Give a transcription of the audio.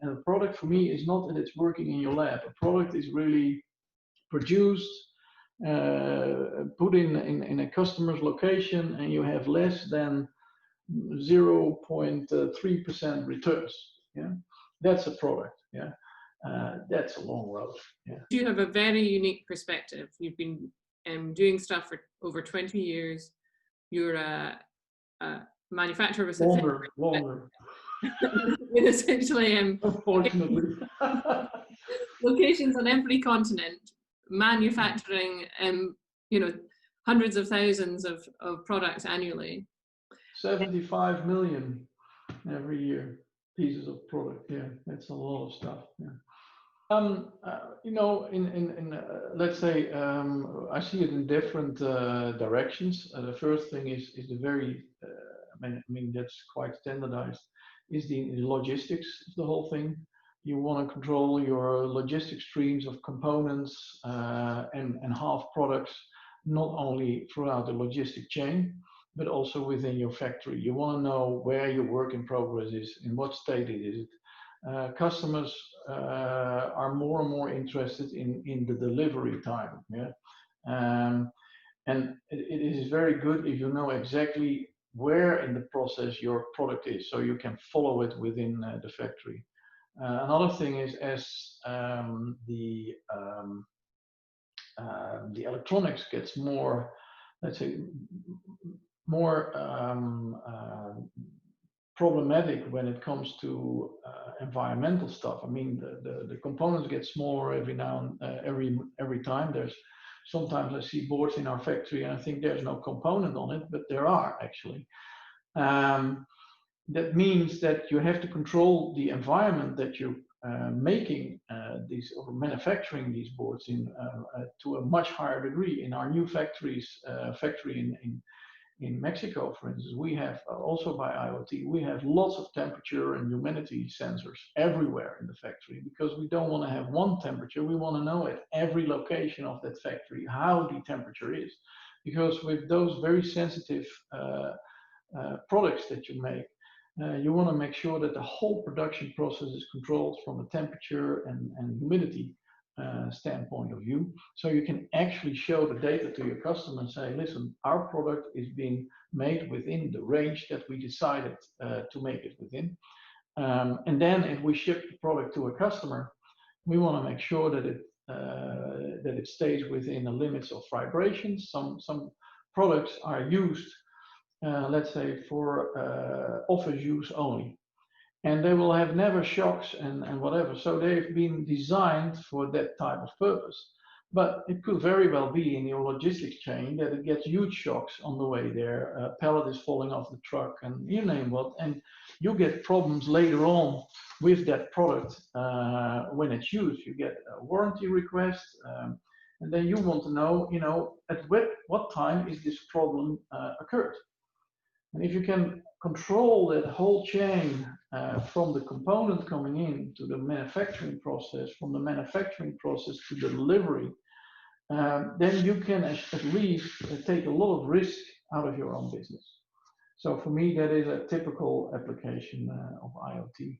And a product for me is not that it's working in your lab. A product is really produced, put in a customer's location, and you have less than 0.3% returns. Yeah, that's a product. Yeah, that's a long road. Yeah. You have a very unique perspective. You've been doing stuff for over 20 years. You're a manufacturer with longer. with essentially unfortunately locations on every continent, manufacturing hundreds of thousands of products annually. 75 million every year pieces of product. Yeah, that's a lot of stuff. Yeah. Let's say I see it in different directions. The first thing is the very, I mean that's quite standardized, is the logistics of the whole thing. You want to control your logistic streams of components and half products, not only throughout the logistic chain, but also within your factory. You want to know where your work in progress is, in what state it is. Customers are more and more interested in the delivery time. Yeah, and it is very good if you know exactly where in the process your product is, so you can follow it within the factory. Another thing is as the electronics gets more, let's say, more problematic when it comes to environmental stuff. I mean, the components get smaller every time. Sometimes I see boards in our factory and I think there's no component on it, but there are actually. That means that you have to control the environment that you're making these or manufacturing these boards in to a much higher degree. In our new factory in Mexico, for instance, we have also by IoT, we have lots of temperature and humidity sensors everywhere in the factory, because we don't want to have one temperature. We want to know at every location of that factory how the temperature is, because with those very sensitive products that you make, you want to make sure that the whole production process is controlled from a temperature and humidity standpoint of view, so you can actually show the data to your customer and say, listen, our product is being made within the range that we decided to make it within. And then if we ship the product to a customer, we want to make sure that it stays within the limits of vibrations. Some products are used, let's say, for office use only, and they will have never shocks and whatever. So they've been designed for that type of purpose. But it could very well be in your logistics chain that it gets huge shocks on the way there. A pallet is falling off the truck and you name what, and you get problems later on with that product when it's used. You get a warranty request, and then you want to know, at what time is this problem occurred. And if you can control that whole chain from the component coming in to the manufacturing process, from the manufacturing process to the delivery, then you can at least take a lot of risk out of your own business. So for me, that is a typical application of IoT.